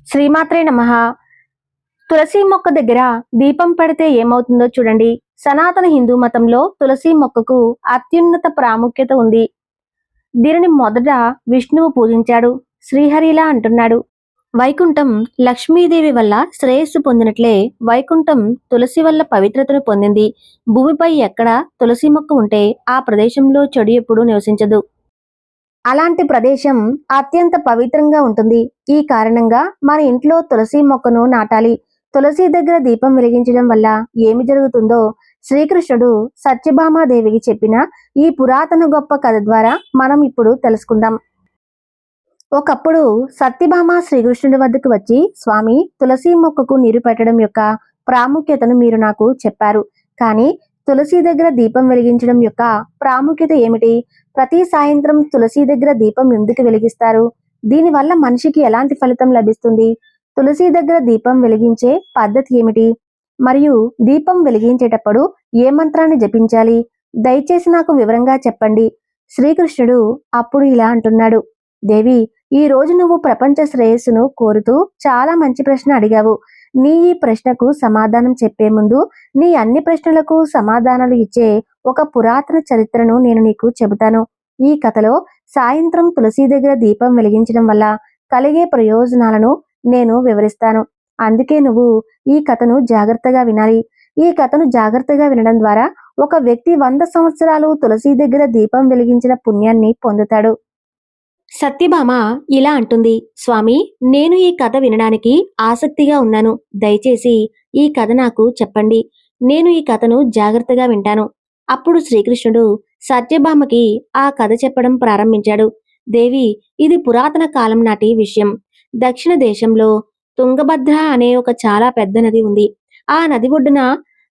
శ్రీమాత్రే నమః. తులసి మొక్క దగ్గర దీపం పెడితే ఏమవుతుందో చూడండి. సనాతన హిందూ మతంలో తులసి మొక్కకు అత్యున్నత ప్రాముఖ్యత ఉంది. దీనిని మొదట విష్ణువు పూజించాడు. శ్రీహరి ఇలా అంటున్నాడు: వైకుంఠం లక్ష్మీదేవి వల్ల శ్రేయస్సు పొందినట్లే వైకుంఠం తులసి వల్ల పవిత్రతను పొందింది. భూమిపై ఎక్కడ తులసి మొక్క ఉంటే ఆ ప్రదేశంలో చెడు ఎప్పుడూ నివసించదు. అలాంటి ప్రదేశం అత్యంత పవిత్రంగా ఉంటుంది. ఈ కారణంగా మన ఇంట్లో తులసి మొక్కను నాటాలి. తులసి దగ్గర దీపం వెలిగించడం వల్ల ఏమి జరుగుతుందో శ్రీకృష్ణుడు సత్యభామాదేవికి చెప్పిన ఈ పురాతన గొప్ప కథ ద్వారా మనం ఇప్పుడు తెలుసుకుందాం. ఒకప్పుడు సత్యభామ శ్రీకృష్ణుడి వద్దకు వచ్చి, స్వామి, తులసి మొక్కకు నీరు పెట్టడం యొక్క ప్రాముఖ్యతను మీరు నాకు చెప్పారు. కానీ తులసి దగ్గర దీపం వెలిగించడం యొక్క ప్రాముఖ్యత ఏమిటి? ప్రతి సాయంత్రం తులసి దగ్గర దీపం ఎందుకు వెలిగిస్తారు? దీనివల్ల మనిషికి ఎలాంటి ఫలితం లభిస్తుంది? తులసి దగ్గర దీపం వెలిగించే పద్ధతి ఏమిటి? మరియు దీపం వెలిగించేటప్పుడు ఏ మంత్రాన్ని జపించాలి? దయచేసి నాకు వివరంగా చెప్పండి. శ్రీకృష్ణుడు అప్పుడు ఇలా అంటున్నాడు: దేవి, ఈ రోజు నువ్వు ప్రపంచ శ్రేయస్సును కోరుతూ చాలా మంచి ప్రశ్న అడిగావు. నీ ఈ ప్రశ్నకు సమాధానం చెప్పే ముందు నీ అన్ని ప్రశ్నలకు సమాధానాలు ఇచ్చే ఒక పురాతన చరిత్రను నేను నీకు చెబుతాను. ఈ కథలో సాయంత్రం తులసి దగ్గర దీపం వెలిగించడం వల్ల కలిగే ప్రయోజనాలను నేను వివరిస్తాను. అందుకే నువ్వు ఈ కథను జాగ్రత్తగా వినాలి. ఈ కథను జాగ్రత్తగా వినడం ద్వారా ఒక వ్యక్తి 100 సంవత్సరాలు తులసి దగ్గర దీపం వెలిగించిన పుణ్యాన్ని పొందుతాడు. సత్యభామ ఇలా అంటుంది: స్వామి, నేను ఈ కథ వినడానికి ఆసక్తిగా ఉన్నాను. దయచేసి ఈ కథ నాకు చెప్పండి. నేను ఈ కథను జాగ్రత్తగా వింటాను. అప్పుడు శ్రీకృష్ణుడు సత్యభామకి ఆ కథ చెప్పడం ప్రారంభించాడు. దేవి, ఇది పురాతన కాలం నాటి విషయం. దక్షిణ దేశంలో తుంగభద్ర అనే ఒక చాలా పెద్ద నది ఉంది. ఆ నది ఒడ్డున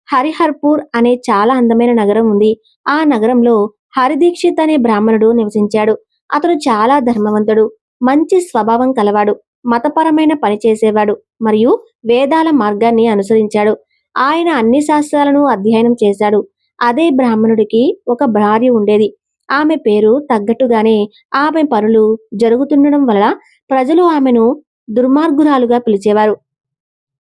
హరిహర్పూర్ అనే చాలా అందమైన నగరం ఉంది. ఆ నగరంలో హరిదీక్షిత్ అనే బ్రాహ్మణుడు నివసించాడు. అతడు చాలా ధర్మవంతుడు, మంచి స్వభావం కలవాడు, మతపరమైన పని చేసేవాడు మరియు వేదాల మార్గాన్ని అనుసరించాడు. ఆయన అన్ని శాస్త్రాలను అధ్యయనం చేశాడు. అదే బ్రాహ్మణుడికి ఒక భార్య ఉండేది. ఆమె పేరు తగ్గట్టుగానే ఆమె పనులు జరుగుతుండడం వల్ల ప్రజలు ఆమెను దుర్మార్గురాలుగా పిలిచేవారు.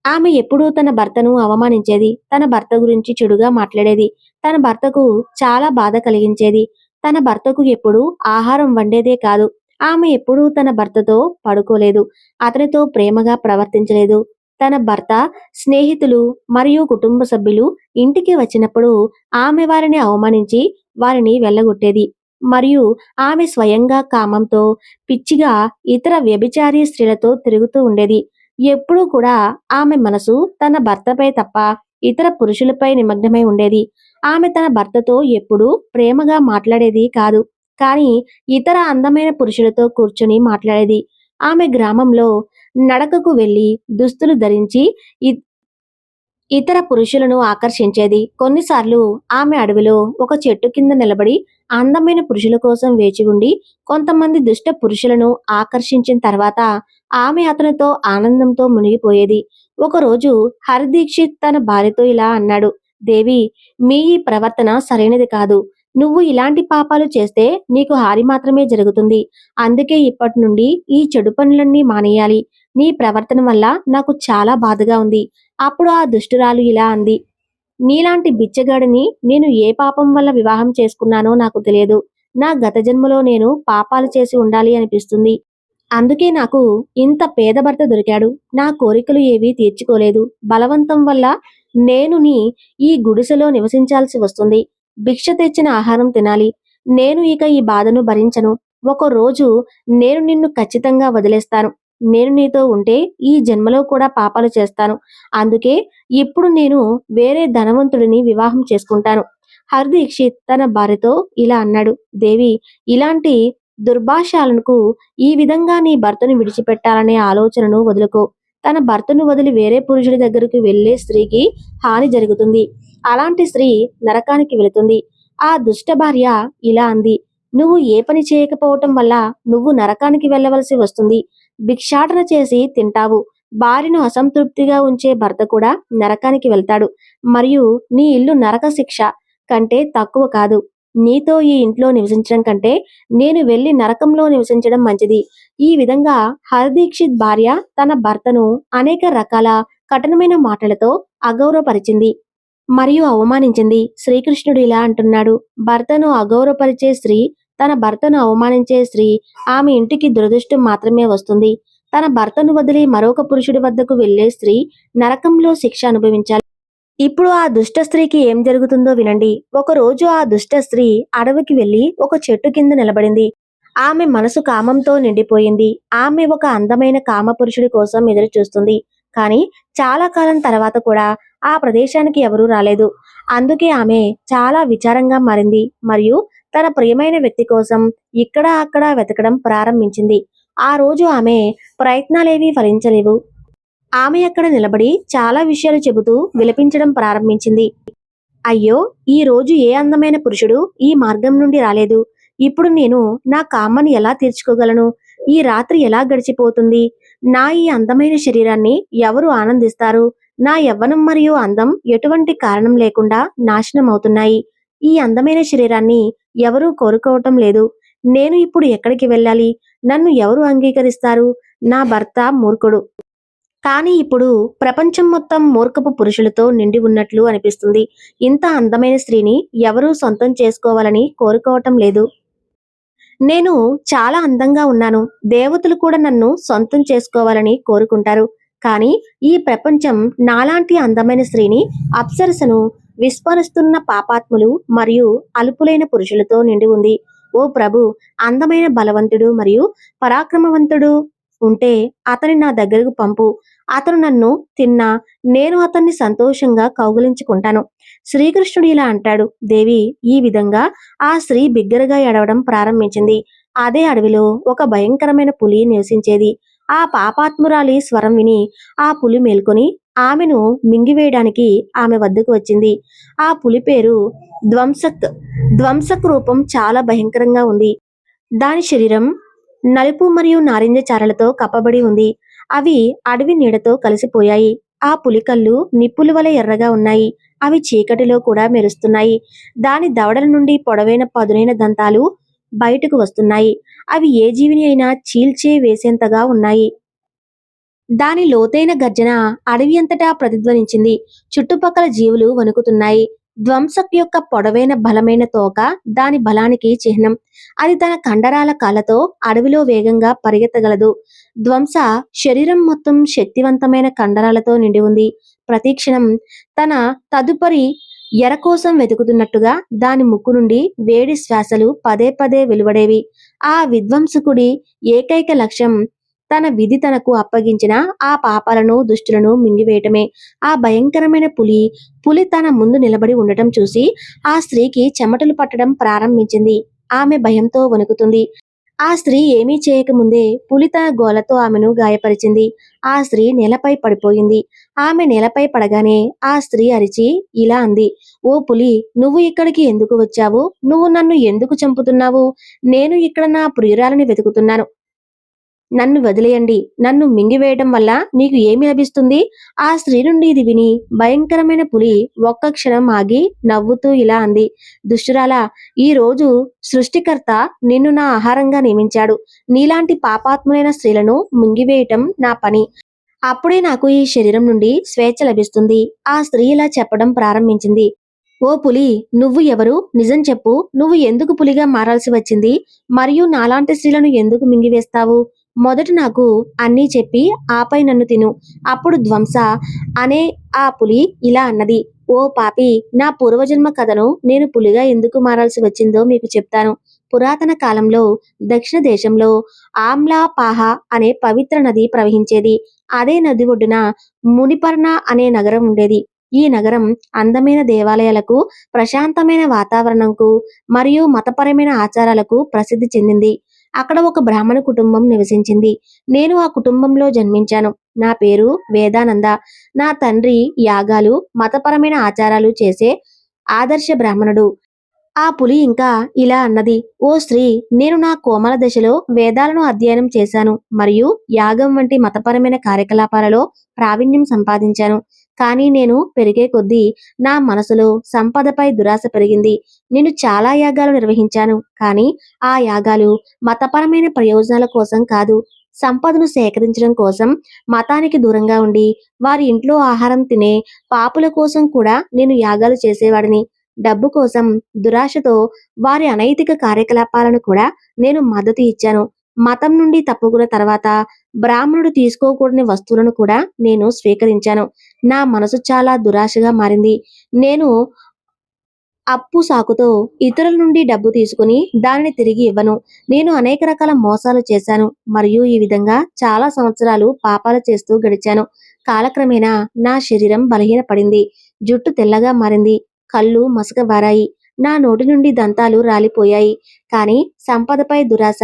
ఆమె ఎప్పుడూ తన భర్తను అవమానించేది, తన భర్త గురించి చెడుగా మాట్లాడేది, తన భర్తకు చాలా బాధ కలిగించేది. తన భర్తకు ఎప్పుడూ ఆహారం వండేదే కాదు. ఆమె ఎప్పుడూ తన భర్తతో పడుకోలేదు, అతనితో ప్రేమగా ప్రవర్తించలేదు. తన భర్త స్నేహితులు మరియు కుటుంబ సభ్యులు ఇంటికి వచ్చినప్పుడు ఆమె వారిని అవమానించి వారిని వెళ్ళగొట్టేది. మరియు ఆమె స్వయంగా కామంతో పిచ్చిగా ఇతర వ్యభిచారి స్త్రీలతో తిరుగుతూ ఉండేది. ఎప్పుడూ కూడా ఆమె మనసు తన భర్తపై తప్ప ఇతర పురుషులపై నిమగ్నమై ఉండేది. ఆమె తన భర్తతో ఎప్పుడూ ప్రేమగా మాట్లాడేది కాదు, కానీ ఇతర అందమైన పురుషులతో కూర్చొని మాట్లాడేది. ఆమె గ్రామంలో నడకకు వెళ్లి దుస్తులు ధరించి ఇతర పురుషులను ఆకర్షించేది. కొన్నిసార్లు ఆమె అడవిలో ఒక చెట్టు కింద నిలబడి అందమైన పురుషుల కోసం వేచి ఉండి కొంతమంది దుష్ట పురుషులను ఆకర్షించిన తర్వాత ఆమె అతనితో ఆనందంతో మునిగిపోయేది. ఒకరోజు హరిదీక్షిత్ తన భార్యతో ఇలా అన్నాడు: దేవి, మీ ఈ ప్రవర్తన సరైనది కాదు. నువ్వు ఇలాంటి పాపాలు చేస్తే నీకు హాని మాత్రమే జరుగుతుంది. అందుకే ఇప్పటి నుండి ఈ చెడు పనులన్నీ మానేయాలి. నీ ప్రవర్తన వల్ల నాకు చాలా బాధగా ఉంది. అప్పుడు ఆ దుష్టురాలు ఇలా అంది: నీలాంటి బిచ్చగాడిని నేను ఏ పాపం వల్ల వివాహం చేసుకున్నానో నాకు తెలియదు. నా గత జన్మలో నేను పాపాలు చేసి ఉండాలి అనిపిస్తుంది. అందుకే నాకు ఇంత పేద భర్త దొరికాడు. నా కోరికలు ఏవీ తీర్చుకోలేదు. బలవంతం వల్ల నేను ఈ గుడిసెలో నివసించాల్సి వస్తుంది. భిక్ష తెచ్చిన ఆహారం తినాలి. నేను ఇక ఈ బాధను భరించను. ఒక రోజు నేను నిన్ను ఖచ్చితంగా వదిలేస్తాను. నేను నీతో ఉంటే ఈ జన్మలో కూడా పాపాలు చేస్తాను. అందుకే ఇప్పుడు నేను వేరే ధనవంతుడిని వివాహం చేసుకుంటాను. హర్దీక్షిత్ తన భార్యతో ఇలా అన్నాడు: దేవి, ఇలాంటి దుర్భాషాలకు ఈ విధంగా నీ భర్తను విడిచిపెట్టాలనే ఆలోచనను వదులుకో. తన భర్తను వదిలి వేరే పురుషుడి దగ్గరకు వెళ్లే స్త్రీకి హాని జరుగుతుంది. అలాంటి స్త్రీ నరకానికి వెళుతుంది. ఆ దుష్ట భార్య ఇలా అంది: నువ్వు ఏ పని చేయకపోవటం వల్ల నువ్వు నరకానికి వెళ్ళవలసి వస్తుంది. భిక్షాటన చేసి తింటావు. భార్యను అసంతృప్తిగా ఉంచే భర్త కూడా నరకానికి వెళ్తాడు. మరియు నీ ఇల్లు నరక శిక్ష కంటే తక్కువ కాదు. నీతో ఈ ఇంట్లో నివసించడం కంటే నేను వెళ్లి నరకంలో నివసించడం మంచిది. ఈ విధంగా హరదీక్షిత్ భార్య తన భర్తను అనేక రకాల కఠినమైన మాటలతో అగౌరవపరిచింది మరియు అవమానించింది. శ్రీకృష్ణుడు ఇలా అంటున్నాడు, భర్తను అగౌరవపరిచే స్త్రీ, తన భర్తను అవమానించే స్త్రీ, ఆమె ఇంటికి దురదృష్టం మాత్రమే వస్తుంది. తన భర్తను వదిలి మరొక పురుషుడి వద్దకు వెళ్లే స్త్రీ నరకంలో శిక్ష అనుభవించాలి. ఇప్పుడు ఆ దుష్ట స్త్రీకి ఏం జరుగుతుందో వినండి. ఒకరోజు ఆ దుష్ట స్త్రీ అడవికి వెళ్లి ఒక చెట్టు కింద నిలబడింది. ఆమె మనసు కామంతో నిండిపోయింది. ఆమె ఒక అందమైన కామపురుషుడి కోసం ఎదురు చూస్తుంది. కానీ చాలా కాలం తర్వాత కూడా ఆ ప్రదేశానికి ఎవరూ రాలేదు. అందుకే ఆమె చాలా విచారంగా మారింది మరియు తన ప్రియమైన వ్యక్తి కోసం ఇక్కడ అక్కడ వెతకడం ప్రారంభించింది. ఆ రోజు ఆమె ప్రయత్నాలేవీ ఫలించలేవు. ఆమె అక్కడ నిలబడి చాలా విషయాలు చెబుతూ విలపించడం ప్రారంభించింది. అయ్యో, ఈ రోజు ఏ అందమైన పురుషుడు ఈ మార్గం నుండి రాలేదు. ఇప్పుడు నేను నా కామని ఎలా తీర్చుకోగలను? ఈ రాత్రి ఎలా గడిచిపోతుంది? నా ఈ అందమైన శరీరాన్ని ఎవరు ఆనందిస్తారు? నా యవ్వనం మరియు అందం ఎటువంటి కారణం లేకుండా నాశనం అవుతున్నాయి. ఈ అందమైన శరీరాన్ని ఎవరూ కోరుకోవటం లేదు. నేను ఇప్పుడు ఎక్కడికి వెళ్ళాలి? నన్ను ఎవరు అంగీకరిస్తారు? నా భర్త మూర్ఖుడు. కానీ ఇప్పుడు ప్రపంచం మొత్తం మూర్ఖపు పురుషులతో నిండి ఉన్నట్లు అనిపిస్తుంది. ఇంత అందమైన స్త్రీని ఎవరూ సొంతం చేసుకోవాలని కోరుకోవటం లేదు. నేను చాలా అందంగా ఉన్నాను. దేవతలు కూడా నన్ను సొంతం చేసుకోవాలని కోరుకుంటారు. కానీ ఈ ప్రపంచం నాలాంటి అందమైన స్త్రీని, అప్సరసను విస్మరిస్తున్న పాపాత్ములు మరియు అల్పులైన పురుషులతో నిండి ఉంది. ఓ ప్రభు, అందమైన బలవంతుడు మరియు పరాక్రమవంతుడు ఉంటే అతని నా దగ్గరకు పంపు. అతను నన్ను తిన్నా నేను అతన్ని సంతోషంగా కౌగిలించుకుంటాను. శ్రీకృష్ణుడు ఇలా అంటాడు. దేవి, ఈ విధంగా ఆ స్త్రీ బిగ్గరగా ఏడవడం ప్రారంభించింది. అదే అడవిలో ఒక భయంకరమైన పులి నివసించేది. ఆ పాపాత్మురాలి స్వరం విని ఆ పులి మేల్కొని ఆమెను మింగివేయడానికి ఆమె వద్దకు వచ్చింది. ఆ పులి పేరు ధ్వంసక్. ధ్వంసక్ రూపం చాలా భయంకరంగా ఉంది. దాని శరీరం నలుపు మరియు నారింజ చారలతో కప్పబడి ఉంది. అవి అడవి నీడతో కలిసిపోయాయి. ఆ పులి కళ్ళు నిప్పుల వలె ఎర్రగా ఉన్నాయి. అవి చీకటిలో కూడా మెరుస్తున్నాయి. దాని దవడల నుండి పొడవైన పదునైన దంతాలు బయటకు వస్తున్నాయి. అవి ఏ జీవిని అయినా చీల్చే వేసేంతగా ఉన్నాయి. దాని లోతైన గర్జన అడవి అంతటా ప్రతిధ్వనించింది. చుట్టుపక్కల జీవులు వణుకుతున్నాయి. ధ్వంసక్ యొక్క పొడవైన బలమైన తోక దాని బలానికి చిహ్నం. అది తన కండరాల కాళ్లతో అడవిలో వేగంగా పరిగెత్తగలదు. ధ్వంస శరీరం మొత్తం శక్తివంతమైన కండరాలతో నిండి ఉంది. ప్రతిక్షణం తన తదుపరి ఎర కోసం వెతుకుతున్నట్టుగా దాని ముక్కు నుండి వేడి శ్వాసలు పదే పదే వెలువడేవి. ఆ విధ్వంసకుడి ఏకైక లక్ష్యం తన విధి తనకు అప్పగించిన ఆ పాపాలను, దుష్టులను మింగివేయటమే. ఆ భయంకరమైన పులి తన ముందు నిలబడి ఉండటం చూసి ఆ స్త్రీకి చెమటలు పట్టడం ప్రారంభించింది. ఆమె భయంతో వణుకుతుంది. ఆ స్త్రీ ఏమీ చేయకముందే పులి తన గోలతో ఆమెను గాయపరిచింది. ఆ స్త్రీ నేలపై పడిపోయింది. ఆమె నేలపై పడగానే ఆ స్త్రీ అరిచి ఇలా అంది, ఓ పులి, నువ్వు ఇక్కడికి ఎందుకు వచ్చావు? నువ్వు నన్ను ఎందుకు చంపుతున్నావు? నేను ఇక్కడ నా ప్రియురాలని వెతుకుతున్నాను. నన్ను వదిలేయండి. నన్ను మింగివేయడం వల్ల నీకు ఏమి లభిస్తుంది? ఆ స్త్రీ నుండి ఇది విని భయంకరమైన పులి ఒక్క క్షణం ఆగి నవ్వుతూ ఇలా అంది, దుష్టురాలా, ఈ రోజు సృష్టికర్త నిన్ను నా ఆహారంగా నియమించాడు. నీలాంటి పాపాత్ములైన స్త్రీలను మింగివేయటం నా పని. అప్పుడే నాకు ఈ శరీరం నుండి స్వేచ్ఛ లభిస్తుంది. ఆ స్త్రీ ఇలా చెప్పడం ప్రారంభించింది. ఓ పులి, నువ్వు ఎవరు? నిజం చెప్పు. నువ్వు ఎందుకు పులిగా మారాల్సి వచ్చింది? మరియు నాలాంటి స్త్రీలను ఎందుకు మింగివేస్తావు? మొదట నాకు అన్నీ చెప్పి ఆపై నన్ను తిను. అప్పుడు ధ్వంస అనే ఆ పులి ఇలా అన్నది, ఓ పాపి, నా పూర్వజన్మ కథను నేను పులిగా ఎందుకు మారాల్సి వచ్చిందో మీకు చెప్తాను. పురాతన కాలంలో దక్షిణ దేశంలో ఆమ్లా పాహ అనే పవిత్ర నది ప్రవహించేది. అదే నది ఒడ్డున మునిపర్ణ అనే నగరం ఉండేది. ఈ నగరం అందమైన దేవాలయాలకు, ప్రశాంతమైన వాతావరణంకు మరియు మతపరమైన ఆచారాలకు ప్రసిద్ధి చెందింది. అక్కడ ఒక బ్రాహ్మణ కుటుంబం నివసించింది. నేను ఆ కుటుంబంలో జన్మించాను. నా పేరు వేదానంద. నా తండ్రి యాగాలు, మతపరమైన ఆచారాలు చేసే ఆదర్శ బ్రాహ్మణుడు. ఆ పులి ఇంకా ఇలా అన్నది, ఓ స్త్రీ, నేను నా కోమల దశలో వేదాలను అధ్యయనం చేశాను మరియు యాగం వంటి మతపరమైన కార్యకలాపాలలో ప్రావీణ్యం సంపాదించాను. కానీ నేను పెరిగే కొద్దీ నా మనసులో సంపదపై దురాశ పెరిగింది. నేను చాలా యాగాలు నిర్వహించాను, కానీ ఆ యాగాలు మతపరమైన ప్రయోజనాల కోసం కాదు. సంపదను సేకరించడం కోసం మతానికి దూరంగా ఉండి వారి ఇంట్లో ఆహారం తినే పాపుల కోసం కూడా నేను యాగాలు చేసేవాడిని. డబ్బు కోసం దురాశతో వారి అనైతిక కార్యకలాపాలను కూడా నేను మద్దతు ఇచ్చాను. మతం నుండి తప్పుకున్న తర్వాత బ్రాహ్మణుడు తీసుకోకూడని వస్తువులను కూడా నేను స్వీకరించాను. నా మనసు చాలా దురాశగా మారింది. నేను అప్పు సాకుతో ఇతరుల నుండి డబ్బు తీసుకుని దానిని తిరిగి ఇవ్వను. నేను అనేక రకాల మోసాలు చేశాను మరియు ఈ విధంగా చాలా సంవత్సరాలు పాపాలు చేస్తూ గడిచాను. కాలక్రమేణా నా శరీరం బలహీనపడింది. జుట్టు తెల్లగా మారింది. కళ్ళు మసకబారాయి. నా నోటి నుండి దంతాలు రాలిపోయాయి. కానీ సంపదపై దురాశ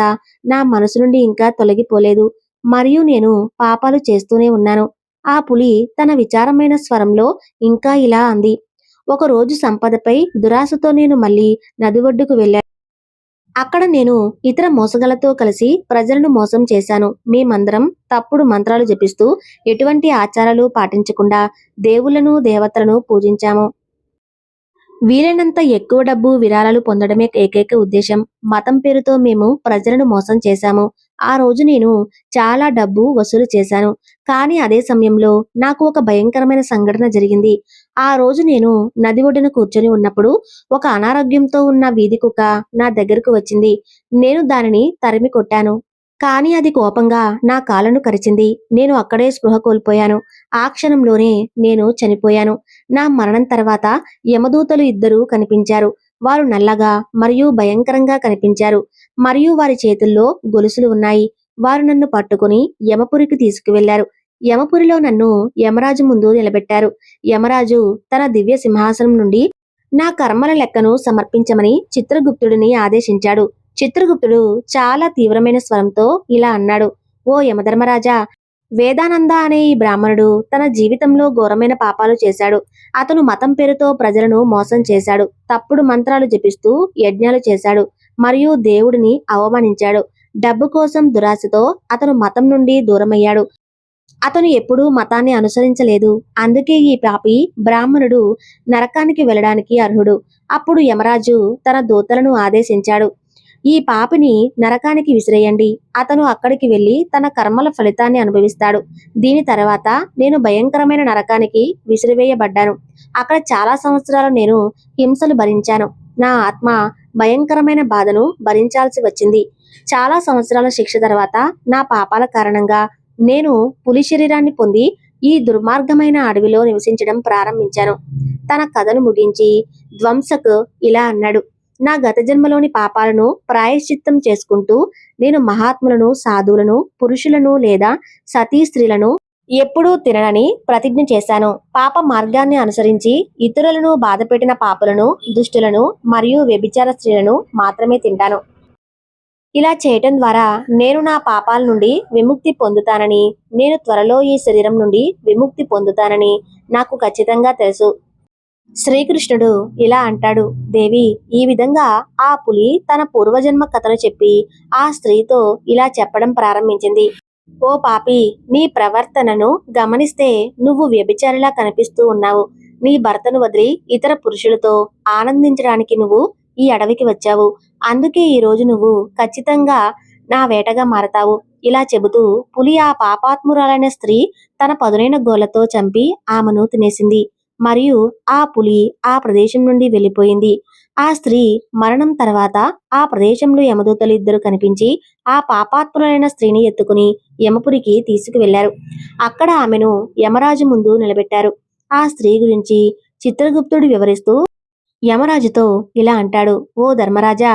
నా మనసు నుండి ఇంకా తొలగిపోలేదు మరియు నేను పాపాలు చేస్తూనే ఉన్నాను. ఆ పులి తన విచారమైన స్వరంలో ఇంకా ఇలా అంది. ఒకరోజు సంపదపై దురాశతో నేను మళ్ళీ నది ఒడ్డుకు వెళ్ళాను. అక్కడ నేను ఇతర మోసగాళ్లతో కలిసి ప్రజలను మోసం చేశాను. మేమందరం తప్పుడు మంత్రాలు జపిస్తూ ఎటువంటి ఆచారాలు పాటించకుండా దేవుళ్లను దేవతలను పూజించాము. వీలైనంత ఎక్కువ డబ్బు విరాళాలు పొందడమే ఏకైక ఉద్దేశం. మతం పేరుతో మేము ప్రజలను మోసం చేశాము. ఆ రోజు నేను చాలా డబ్బు వసూలు చేశాను. కానీ అదే సమయంలో నాకు ఒక భయంకరమైన సంఘటన జరిగింది. ఆ రోజు నేను నది ఒడ్డున కూర్చొని ఉన్నప్పుడు ఒక అనారోగ్యంతో ఉన్న వీధి కుక్క నా దగ్గరకు వచ్చింది. నేను దానిని తరిమి కొట్టాను. కానీ అది కోపంగా నా కాళ్ళను కరిచింది. నేను అక్కడే స్పృహ కోల్పోయాను. ఆ క్షణంలోనే నేను చనిపోయాను. నా మరణం తర్వాత యమదూతలు ఇద్దరూ కనిపించారు. వారు నల్లగా మరియు భయంకరంగా కనిపించారు మరియు వారి చేతుల్లో గొలుసులు ఉన్నాయి. వారు నన్ను పట్టుకుని యమపురికి తీసుకువెళ్లారు. యమపురిలో నన్ను యమరాజు ముందు నిలబెట్టారు. యమరాజు తన దివ్య సింహాసనం నుండి నా కర్మల లెక్కను సమర్పించమని చిత్రగుప్తుడిని ఆదేశించాడు. చిత్రగుప్తుడు చాలా తీవ్రమైన స్వరంతో ఇలా అన్నాడు. ఓ యమధర్మరాజా, వేదానంద అనే ఈ బ్రాహ్మణుడు తన జీవితంలో ఘోరమైన పాపాలు చేశాడు. అతను మతం పేరుతో ప్రజలను మోసం చేశాడు. తప్పుడు మంత్రాలు జపిస్తూ యజ్ఞాలు చేశాడు మరియు దేవుడిని అవమానించాడు. డబ్బు కోసం దురాశతో అతను మతం నుండి దూరమయ్యాడు. అతను ఎప్పుడూ మతాన్ని అనుసరించలేదు. అందుకే ఈ పాపి బ్రాహ్మణుడు నరకానికి వెళ్ళడానికి అర్హుడు. అప్పుడు యమరాజు తన దూతలను ఆదేశించాడు. ఈ పాపిని నరకానికి విసిరేయండి. అతను అక్కడికి వెళ్లి తన కర్మల ఫలితాన్ని అనుభవిస్తాడు. దీని తర్వాత నేను భయంకరమైన నరకానికి విసిరివేయబడ్డాను. అక్కడ చాలా సంవత్సరాలు నేను హింసలు భరించాను. నా ఆత్మ భయంకరమైన బాధను భరించాల్సి వచ్చింది. చాలా సంవత్సరాల శిక్ష తర్వాత నా పాపాల కారణంగా నేను పులి శరీరాన్ని పొంది ఈ దుర్మార్గమైన అడవిలో నివసించడం ప్రారంభించాను. తన కథను ముగించి ధ్వంసక్ ఇలా అన్నాడు. నా గత జన్మలోని పాపాలను ప్రాయశ్చిత్తం చేసుకుంటూ నేను మహాత్ములను, సాధువులను, పురుషులను లేదా సతీ స్త్రీలను ఎప్పుడూ తిననని ప్రతిజ్ఞ చేశాను. పాప మార్గాన్ని అనుసరించి ఇతరులను బాధపెట్టిన పాపులను, దుష్టులను మరియు వ్యభిచార స్త్రీలను మాత్రమే తింటాను. ఇలా చేయటం ద్వారా నేను నా పాపాల నుండి విముక్తి పొందుతానని, నేను త్వరలో ఈ శరీరం నుండి విముక్తి పొందుతానని నాకు ఖచ్చితంగా తెలుసు. శ్రీకృష్ణుడు ఇలా అంటాడు. దేవి, ఈ విధంగా ఆ పులి తన పూర్వజన్మ కథను చెప్పి ఆ స్త్రీతో ఇలా చెప్పడం ప్రారంభించింది. ఓ పాపి, నీ ప్రవర్తనను గమనిస్తే నువ్వు వ్యభిచారిలా కనిపిస్తూ ఉన్నావు. నీ భర్తను వదిలి ఇతర పురుషులతో ఆనందించడానికి నువ్వు ఈ అడవికి వచ్చావు. అందుకే ఈ రోజు నువ్వు ఖచ్చితంగా నా వేటగా మారతావు. ఇలా చెబుతూ పులి ఆ పాపాత్మురాలైన స్త్రీ తన పదునైన గోళ్లతో చంపి ఆమెను తినేసింది మరియు ఆ పులి ఆ ప్రదేశం నుండి వెళ్ళిపోయింది. ఆ స్త్రీ మరణం తర్వాత ఆ ప్రదేశంలో యమదూతలు ఇద్దరు కనిపించి ఆ పాపాత్ములైన స్త్రీని ఎత్తుకుని యమపురికి తీసుకువెళ్లారు. అక్కడ ఆమెను యమరాజు ముందు నిలబెట్టారు. ఆ స్త్రీ గురించి చిత్రగుప్తుడు వివరిస్తూ యమరాజుతో ఇలా అంటాడు. ఓ ధర్మరాజా,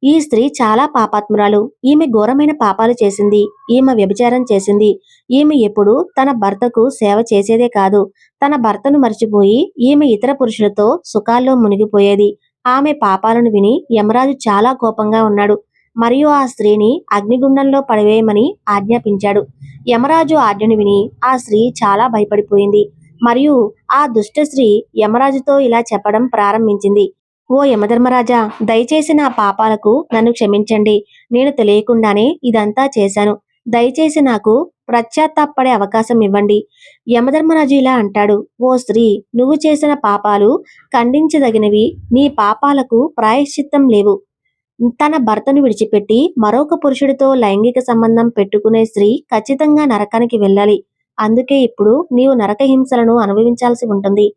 ఈ స్త్రీ చాలా పాపాత్మురాలు. ఈమె ఘోరమైన పాపాలు చేసింది. ఈమె వ్యభిచారం చేసింది. ఈమె ఎప్పుడు తన భర్తకు సేవ చేసేదే కాదు, తన భర్తను మర్చిపోయి ఈమె ఇతర పురుషులతో సుఖాల్లో మునిగిపోయేది. ఆమె పాపాలను విని యమరాజు చాలా కోపంగా ఉన్నాడు మరియు ఆ స్త్రీని అగ్నిగుండంలో పడివేయమని ఆజ్ఞాపించాడు. యమరాజు ఆజ్ఞను విని ఆ స్త్రీ చాలా భయపడిపోయింది మరియు ఆ దుష్ట స్త్రీ యమరాజుతో ఇలా చెప్పడం ప్రారంభించింది. ఓ యమధర్మరాజా, దయచేసి నా పాపాలకు నన్ను క్షమించండి. నేను తెలియకుండానే ఇదంతా చేశాను. దయచేసి నాకు పశ్చాత్తాపపడే అవకాశం ఇవ్వండి. యమధర్మరాజు ఇలా అంటాడు, ఓ స్త్రీ, నువ్వు చేసిన పాపాలు ఖండించదగినవి. నీ పాపాలకు ప్రాయశ్చిత్తం లేవు. తన భర్తను విడిచిపెట్టి మరొక పురుషుడితో లైంగిక సంబంధం పెట్టుకునే స్త్రీ ఖచ్చితంగా నరకానికి వెళ్ళాలి. అందుకే ఇప్పుడు నీవు నరక హింసలను అనుభవించాల్సి ఉంటుంది.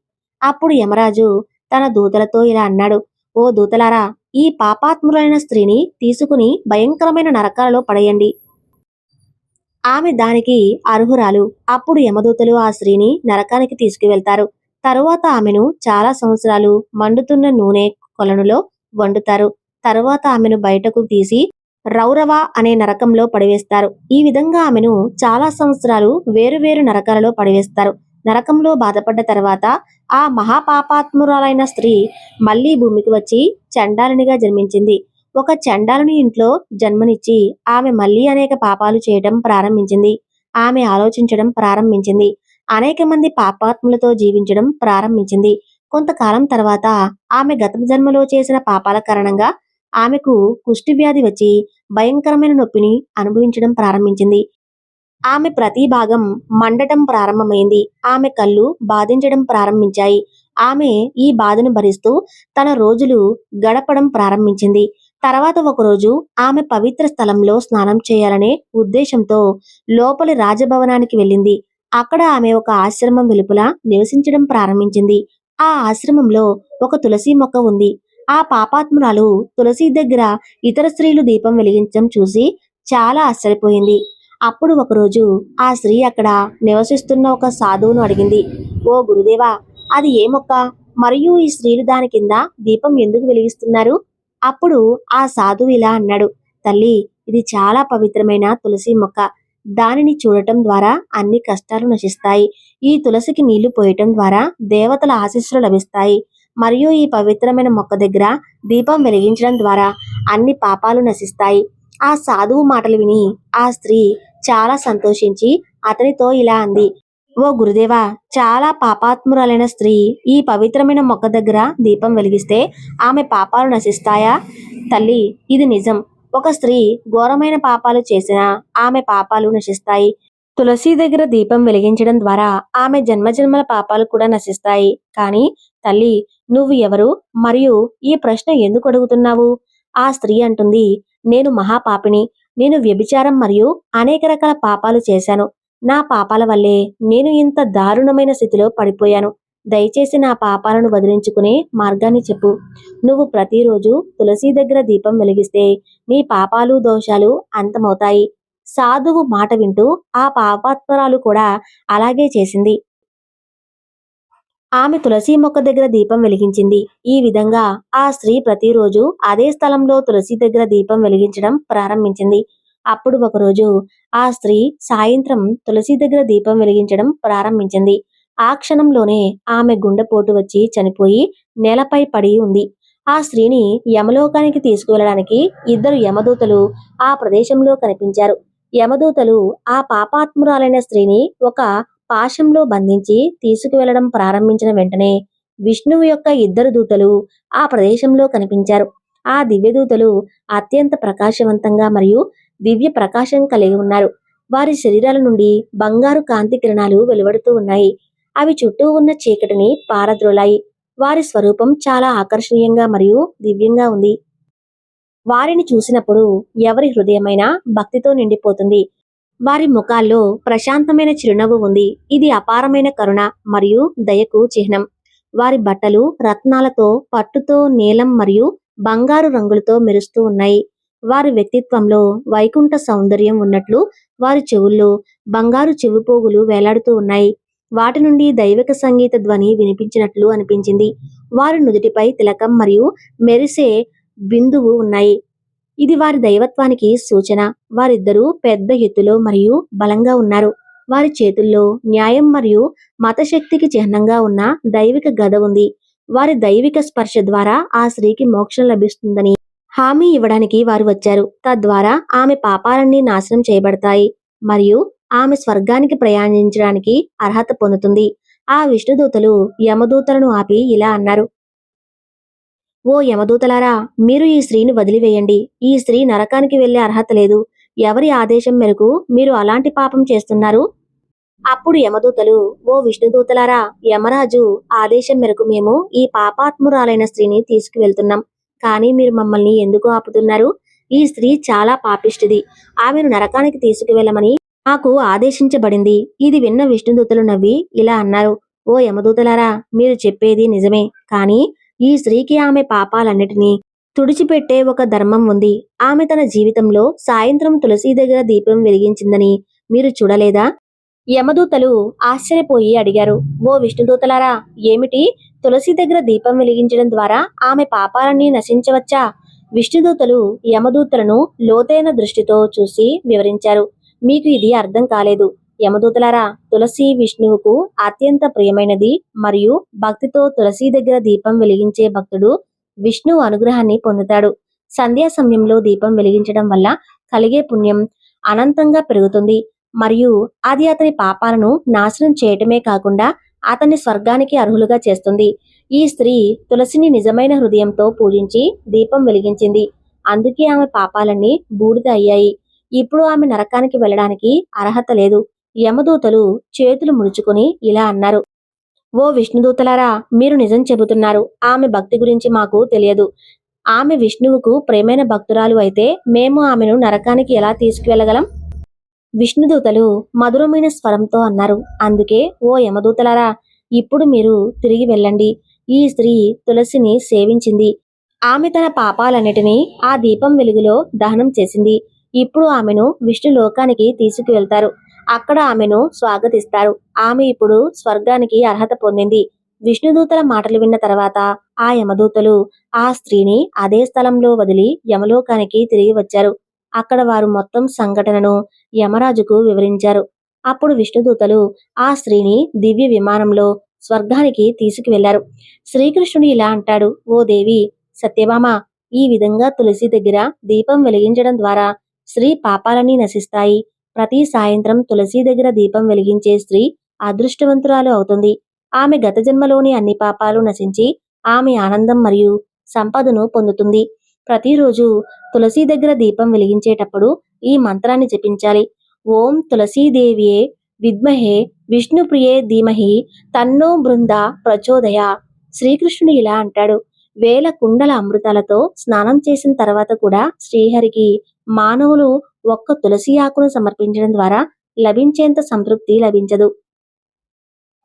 అప్పుడు యమరాజు తన దూతలతో ఇలా అన్నాడు, ఓ దూతలారా, ఈ పాపాత్ములైన స్త్రీని తీసుకుని భయంకరమైన నరకాలలో పడేయండి. ఆమె దానికి అర్హురాలు. అప్పుడు యమదూతలు ఆ స్త్రీని నరకానికి తీసుకువెళ్తారు. తరువాత ఆమెను చాలా సంవత్సరాలు మండుతున్న నూనె కొలనులో వండుతారు. తరువాత ఆమెను బయటకు తీసి రౌరవ అనే నరకంలో పడివేస్తారు. ఈ విధంగా ఆమెను చాలా సంవత్సరాలు వేరువేరు నరకాలలో పడివేస్తారు. నరకంలో బాధపడ్డ తర్వాత ఆ మహాపాపాత్మురాలైన స్త్రీ మళ్లీ భూమికి వచ్చి చండాలునిగా జన్మించింది. ఒక చండాలుని ఇంట్లో జన్మనిచ్చి ఆమె మళ్లీ అనేక పాపాలు చేయడం ప్రారంభించింది. ఆమె ఆలోచించడం ప్రారంభించింది. అనేక మంది పాపాత్ములతో జీవించడం ప్రారంభించింది. కొంతకాలం తర్వాత ఆమె గత జన్మలో చేసిన పాపాల కారణంగా ఆమెకు కుష్టి వ్యాధి వచ్చి భయంకరమైన నొప్పిని అనుభవించడం ప్రారంభించింది. ఆమె ప్రతి భాగం మండటం ప్రారంభమైంది. ఆమె కళ్ళు బాధించడం ప్రారంభించాయి. ఆమె ఈ బాధను భరిస్తూ తన రోజులు గడపడం ప్రారంభించింది. తర్వాత ఒకరోజు ఆమె పవిత్ర స్థలంలో స్నానం చేయాలనే ఉద్దేశంతో లోపలి రాజభవనానికి వెళ్ళింది. అక్కడ ఆమె ఒక ఆశ్రమం వెలుపల నివసించడం ప్రారంభించింది. ఆ ఆశ్రమంలో ఒక తులసి మొక్క ఉంది. ఆ పాపాత్మురాలు తులసి దగ్గర ఇతర స్త్రీలు దీపం వెలిగించడం చూసి చాలా ఆశ్చర్యపోయింది. అప్పుడు ఒకరోజు ఆ స్త్రీ అక్కడ నివసిస్తున్న ఒక సాధువును అడిగింది, ఓ గురుదేవా, అది ఏ మొక్క? మరియు ఈ స్త్రీలు దాని కింద దీపం ఎందుకు వెలిగిస్తున్నారు? అప్పుడు ఆ సాధువు ఇలా అన్నాడు, తల్లి, ఇది చాలా పవిత్రమైన తులసి మొక్క. దానిని చూడటం ద్వారా అన్ని కష్టాలు నశిస్తాయి. ఈ తులసికి నీళ్లు పోయటం ద్వారా దేవతల ఆశీస్సులు లభిస్తాయి. మరియు ఈ పవిత్రమైన మొక్క దగ్గర దీపం వెలిగించడం ద్వారా అన్ని పాపాలు నశిస్తాయి. ఆ సాధువు మాటలు విని ఆ స్త్రీ చాలా సంతోషించి అతనితో ఇలా అంది, ఓ గురుదేవా, చాలా పాపాత్మురాలైన స్త్రీ ఈ పవిత్రమైన మొక్క దగ్గర దీపం వెలిగిస్తే ఆమె పాపాలు నశిస్తాయా? తల్లి, ఇది నిజం. ఒక స్త్రీ ఘోరమైన పాపాలు చేసినా ఆమె పాపాలు నశిస్తాయి. తులసి దగ్గర దీపం వెలిగించడం ద్వారా ఆమె జన్మజన్మల పాపాలు కూడా నశిస్తాయి. కానీ తల్లి, నువ్వు ఎవరు మరియు ఈ ప్రశ్న ఎందుకు అడుగుతున్నావు? ఆ స్త్రీ అంటుంది, నేను మహాపాపిని. నేను వ్యభిచారం మరియు అనేక రకాల పాపాలు చేశాను. నా పాపాల వల్లే నేను ఇంత దారుణమైన స్థితిలో పడిపోయాను. దయచేసి నా పాపాలను వదిలించుకునే మార్గాన్ని చెప్పు. నువ్వు ప్రతిరోజు తులసి దగ్గర దీపం వెలిగిస్తే నీ పాపాలు దోషాలు అంతమవుతాయి. సాధువు మాట వింటూ ఆ పాపాత్మరాలు కూడా అలాగే చేసింది. ఆమె తులసి మొక్క దగ్గర దీపం వెలిగించింది. ఈ విధంగా ఆ స్త్రీ ప్రతిరోజు అదే స్థలంలో తులసి దగ్గర దీపం వెలిగించడం ప్రారంభించింది. అప్పుడు ఒకరోజు ఆ స్త్రీ సాయంత్రం తులసి దగ్గర దీపం వెలిగించడం ప్రారంభించింది. ఆ క్షణంలోనే ఆమె గుండెపోటు వచ్చి చనిపోయి నేలపై పడి ఉంది. ఆ స్త్రీని యమలోకానికి తీసుకువెళ్ళడానికి ఇద్దరు యమదూతలు ఆ ప్రదేశంలో కనిపించారు. యమదూతలు ఆ పాపాత్మురాలైన స్త్రీని ఒక పాశంలో బంధించి తీసుకువెళ్లడం ప్రారంభించిన వెంటనే విష్ణువు యొక్క ఇద్దరు దూతలు ఆ ప్రదేశంలో కనిపించారు. ఆ దివ్యదూతలు అత్యంత ప్రకాశవంతంగా మరియు దివ్య ప్రకాశం కలిగి ఉన్నారు. వారి శరీరాల నుండి బంగారు కాంతి కిరణాలు వెలువడుతూ ఉన్నాయి. అవి చుట్టూ ఉన్న చీకటిని పారద్రోలాయి. వారి స్వరూపం చాలా ఆకర్షణీయంగా మరియు దివ్యంగా ఉంది. వారిని చూసినప్పుడు ఎవరి హృదయమైనా భక్తితో నిండిపోతుంది. వారి ముఖాల్లో ప్రశాంతమైన చిరునవ్వు ఉంది. ఇది అపారమైన కరుణ మరియు దయకు చిహ్నం. వారి బట్టలు రత్నాలతో, పట్టుతో, నీలం మరియు బంగారు రంగులతో మెరుస్తూ ఉన్నాయి. వారి వ్యక్తిత్వంలో వైకుంఠ సౌందర్యం ఉన్నట్లు వారి చెవుల్లో బంగారు చెవిపోగులు వేలాడుతూ ఉన్నాయి. వాటి నుండి దైవిక సంగీత ధ్వని వినిపించినట్లు అనిపించింది. వారి నుదుటిపై తిలకం మరియు మెరిసే బిందువు ఉన్నాయి. ఇది వారి దైవత్వానికి సూచన. వారిద్దరూ పెద్ద ఎత్తులో మరియు బలంగా ఉన్నారు. వారి చేతుల్లో న్యాయం మరియు మతశక్తికి చిహ్నంగా ఉన్న దైవిక గద ఉంది. వారి దైవిక స్పర్శ ద్వారా ఆ స్త్రీకి మోక్షం లభిస్తుందని హామీ ఇవ్వడానికి వారు వచ్చారు. తద్వారా ఆమె పాపాలన్నీ నాశనం చేయబడతాయి మరియు ఆమె స్వర్గానికి ప్రయాణించడానికి అర్హత పొందుతుంది. ఆ విష్ణుదూతలు యమదూతలను ఆపి ఇలా అన్నారు, ఓ యమదూతలారా, మీరు ఈ స్త్రీని వదిలివేయండి. ఈ స్త్రీ నరకానికి వెళ్లే అర్హత లేదు. ఎవరి ఆదేశం మేరకు మీరు అలాంటి పాపం చేస్తున్నారు? అప్పుడు యమదూతలు, ఓ విష్ణుదూతలారా, యమరాజు ఆదేశం మేరకు మేము ఈ పాపాత్మురాలైన స్త్రీని తీసుకువెళ్తున్నాం. కానీ మీరు మమ్మల్ని ఎందుకు ఆపుతున్నారు? ఈ స్త్రీ చాలా పాపిష్టిది. ఆమెను నరకానికి తీసుకువెళ్ళమని నాకు ఆదేశించబడింది. ఇది విన్న విష్ణుదూతలు నవ్వి ఇలా అన్నారు, ఓ యమదూతలారా, మీరు చెప్పేది నిజమే. కానీ ఈ స్త్రీకి ఆమె పాపాలన్నిటినీ తుడిచిపెట్టే ఒక ధర్మం ఉంది. ఆమె తన జీవితంలో సాయంత్రం తులసి దగ్గర దీపం వెలిగించిందని మీరు చూడలేదా? యమదూతలు ఆశ్చర్యపోయి అడిగారు, ఓ విష్ణుదూతలారా, ఏమిటి? తులసి దగ్గర దీపం వెలిగించడం ద్వారా ఆమె పాపాలన్నీ నశించవచ్చా? విష్ణుదూతలు యమదూతలను లోతైన దృష్టితో చూసి వివరించారు, మీకు ఇది అర్థం కాలేదు. యమదూతలారా, తులసి విష్ణువుకు అత్యంత ప్రియమైనది మరియు భక్తితో తులసి దగ్గర దీపం వెలిగించే భక్తుడు విష్ణువు అనుగ్రహాన్ని పొందుతాడు. సంధ్యా సమయంలో దీపం వెలిగించడం వల్ల కలిగే పుణ్యం అనంతంగా పెరుగుతుంది మరియు అది అతని పాపాలను నాశనం చేయటమే కాకుండా అతన్ని స్వర్గానికి అర్హులుగా చేస్తుంది. ఈ స్త్రీ తులసిని నిజమైన హృదయంతో పూజించి దీపం వెలిగించింది. అందుకే ఆమె పాపాలన్నీ బూడిద అయ్యాయి. ఇప్పుడు ఆమె నరకానికి వెళ్ళడానికి అర్హత లేదు. యమదూతలు చేతులు ముడుచుకుని ఇలా అన్నారు, ఓ విష్ణుదూతలారా, మీరు నిజం చెబుతున్నారు. ఆమె భక్తి గురించి మాకు తెలియదు. ఆమె విష్ణువుకు ప్రేమైన భక్తురాలు అయితే మేము ఆమెను నరకానికి ఎలా తీసుకువెళ్ళగలం? విష్ణుదూతలు మధురమైన స్వరంతో అన్నారు, అందుకే ఓ యమదూతలారా, ఇప్పుడు మీరు తిరిగి వెళ్ళండి. ఈ స్త్రీ తులసిని సేవించింది. ఆమె తన పాపాలన్నిటినీ ఆ దీపం వెలుగులో దహనం చేసింది. ఇప్పుడు ఆమెను విష్ణు లోకానికి తీసుకువెళ్తారు. అక్కడ ఆమెను స్వాగతిస్తారు. ఆమె ఇప్పుడు స్వర్గానికి అర్హత పొందింది. విష్ణుదూతల మాటలు విన్న తర్వాత ఆ యమదూతలు ఆ స్త్రీని అదే స్థలంలో వదిలి యమలోకానికి తిరిగి వచ్చారు. అక్కడ వారు మొత్తం సంఘటనను యమరాజుకు వివరించారు. అప్పుడు విష్ణుదూతలు ఆ స్త్రీని దివ్య విమానంలో స్వర్గానికి తీసుకువెళ్లారు. శ్రీకృష్ణుడు ఇలా అంటాడు, ఓ దేవి సత్యభామ, ఈ విధంగా తులసి దగ్గర దీపం వెలిగించడం ద్వారా స్త్రీ పాపాలన్నీ నశిస్తాయి. ప్రతి సాయంత్రం తులసి దగ్గర దీపం వెలిగించే స్త్రీ అదృష్టవంతురాలు అవుతుంది. ఆమె గత జన్మలోని అన్ని పాపాలు నశించి ఆమె ఆనందం మరియు సంపదను పొందుతుంది. ప్రతిరోజు తులసి దగ్గర దీపం వెలిగించేటప్పుడు ఈ మంత్రాన్ని జపించాలి. ఓం తులసీదేవియే విద్మహే విష్ణుప్రియే ధీమహి తన్నో బృంద ప్రచోదయ. శ్రీకృష్ణుడు ఇలా అంటాడు, వేల కుండల అమృతాలతో స్నానం చేసిన తర్వాత కూడా శ్రీహరికి మానవులు ఒక్క తులసి ఆకును సమర్పించడం ద్వారా లభించేంత సంతృప్తి లభించదు.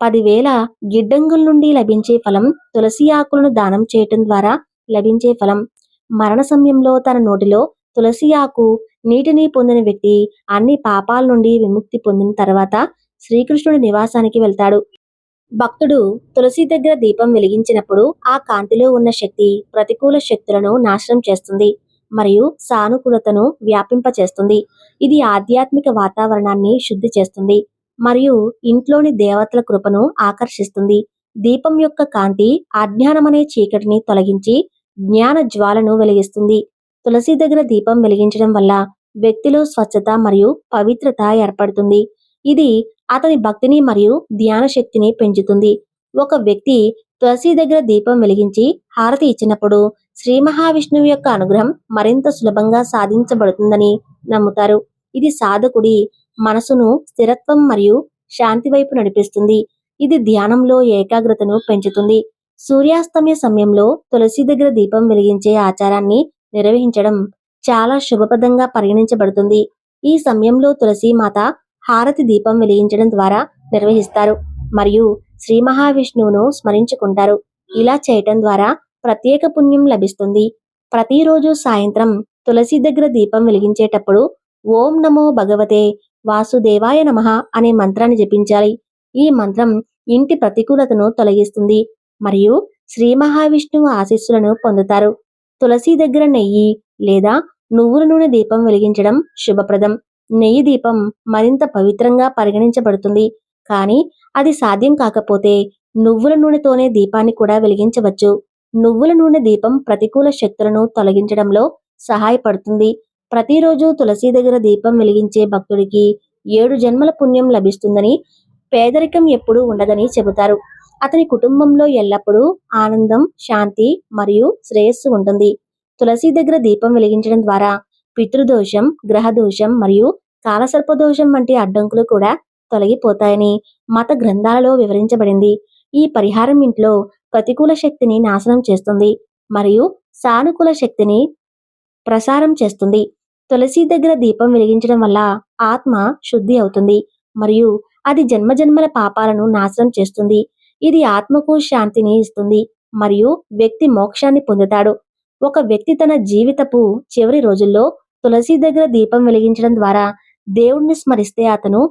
10,000 గిడ్డంగుల నుండి లభించే ఫలం తులసి ఆకులను దానం చేయటం ద్వారా లభించే ఫలం. మరణ సమయంలో తన నోటిలో తులసి ఆకు నీటిని పొందిన వ్యక్తి అన్ని పాపాల నుండి విముక్తి పొందిన తర్వాత శ్రీకృష్ణుడి నివాసానికి వెళ్తాడు. భక్తుడు తులసి దగ్గర దీపం వెలిగించినప్పుడు ఆ కాంతిలో ఉన్న శక్తి ప్రతికూల శక్తులను నాశనం చేస్తుంది మరియు సానుకూలతను వ్యాపింపచేస్తుంది. ఇది ఆధ్యాత్మిక వాతావరణాన్ని శుద్ధి చేస్తుంది మరియు ఇంట్లోని దేవతల కృపను ఆకర్షిస్తుంది. దీపం యొక్క కాంతి అజ్ఞానమనే చీకటిని తొలగించి జ్ఞాన జ్వాలను వెలిగిస్తుంది. తులసి దగ్గర దీపం వెలిగించడం వల్ల వ్యక్తిలో స్వచ్ఛత మరియు పవిత్రత ఏర్పడుతుంది. ఇది అతని భక్తిని మరియు ధ్యాన శక్తిని పెంచుతుంది. ఒక వ్యక్తి తులసి దగ్గర దీపం వెలిగించి హారతి ఇచ్చినప్పుడు శ్రీ మహావిష్ణువు యొక్క అనుగ్రహం మరింత సులభంగా సాధించబడుతుందని నమ్ముతారు. ఇది సాధకుడి మనసును స్థిరత్వం మరియు శాంతి వైపు నడిపిస్తుంది. ఇది ధ్యానంలో ఏకాగ్రతను పెంచుతుంది. సూర్యాస్తమయ సమయంలో తులసి దగ్గర దీపం వెలిగించే ఆచారాన్ని నిర్వహించడం చాలా శుభప్రదంగా పరిగణించబడుతుంది. ఈ సమయంలో తులసి మాత హారతి దీపం వెలిగించడం ద్వారా నిర్వహిస్తారు మరియు శ్రీ మహావిష్ణువును స్మరించుకుంటారు. ఇలా చేయటం ద్వారా ప్రత్యేక పుణ్యం లభిస్తుంది. ప్రతిరోజు సాయంత్రం తులసి దగ్గర దీపం వెలిగించేటప్పుడు ఓం నమో భగవతే వాసుదేవాయ నమః అనే మంత్రాన్ని జపించాలి. ఈ మంత్రం ఇంటి ప్రతికూలతను తొలగిస్తుంది మరియు శ్రీ మహావిష్ణువు ఆశీస్సులను పొందుతారు. తులసి దగ్గర నెయ్యి లేదా నువ్వుల నూనె దీపం వెలిగించడం శుభప్రదం. నెయ్యి దీపం మరింత పవిత్రంగా పరిగణించబడుతుంది, కానీ అది సాధ్యం కాకపోతే నువ్వుల నూనెతోనే దీపాన్ని కూడా వెలిగించవచ్చు. నువ్వుల నూనె దీపం ప్రతికూల శక్తులను తొలగించడంలో సహాయపడుతుంది. ప్రతిరోజు తులసి దగ్గర దీపం వెలిగించే భక్తుడికి 7 జన్మల పుణ్యం లభిస్తుందని, పేదరికం ఎప్పుడూ ఉండదని చెబుతారు. అతని కుటుంబంలో ఎల్లప్పుడూ ఆనందం, శాంతి మరియు శ్రేయస్సు ఉంటుంది. తులసి దగ్గర దీపం వెలిగించడం ద్వారా పితృదోషం, గ్రహదోషం మరియు కాలసర్పదోషం వంటి అడ్డంకులు కూడా తొలగిపోతాయని మత గ్రంథాలలో వివరించబడింది. ఈ పరిహారం ఇంట్లో ప్రతికూల శక్తిని నాశనం చేస్తుంది మరియు సానుకూల శక్తిని ప్రసారం చేస్తుంది. తులసి దగ్గర దీపం వెలిగించడం వల్ల ఆత్మ శుద్ధి అవుతుంది మరియు అది జన్మజన్మల పాపాలను నాశనం చేస్తుంది. ఇది ఆత్మకు శాంతిని ఇస్తుంది మరియు వ్యక్తి మోక్షాన్ని పొందుతాడు. ఒక వ్యక్తి తన జీవితపు చివరి రోజుల్లో తులసి దగ్గర దీపం వెలిగించడం ద్వారా దేవుణ్ణి స్మరిస్తే అతను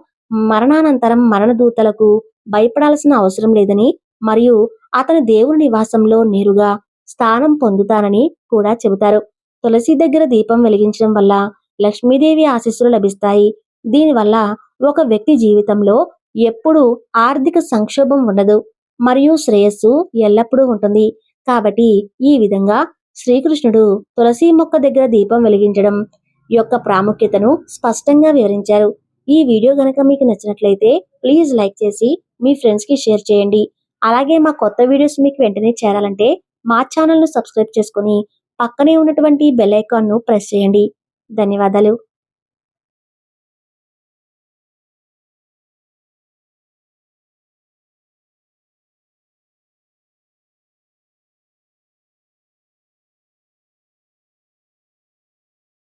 మరణానంతరం మరణదూతలకు భయపడాల్సిన అవసరం లేదని మరియు అతను దేవుని నివాసంలో నేరుగా స్థానం పొందుతానని కూడా చెబుతారు. తులసి దగ్గర దీపం వెలిగించడం వల్ల లక్ష్మీదేవి ఆశీస్సులు లభిస్తాయి. దీనివల్ల ఒక వ్యక్తి జీవితంలో ఎప్పుడూ ఆర్థిక సంక్షోభం ఉండదు మరియు శ్రేయస్సు ఎల్లప్పుడూ ఉంటుంది. కాబట్టి ఈ విధంగా శ్రీకృష్ణుడు తులసి మొక్క దగ్గర దీపం వెలిగించడం యొక్క ప్రాముఖ్యతను స్పష్టంగా వివరించారు. ఈ వీడియో గనక మీకు నచ్చినట్లయితే ప్లీజ్ లైక్ చేసి మీ ఫ్రెండ్స్కి షేర్ చేయండి. అలాగే మా కొత్త వీడియోస్ మీకు వెంటనే చేరాలంటే మా ఛానల్ను సబ్స్క్రైబ్ చేసుకొని పక్కనే ఉన్నటువంటి బెల్ ఐకాన్ను ప్రెస్ చేయండి. ధన్యవాదాలు.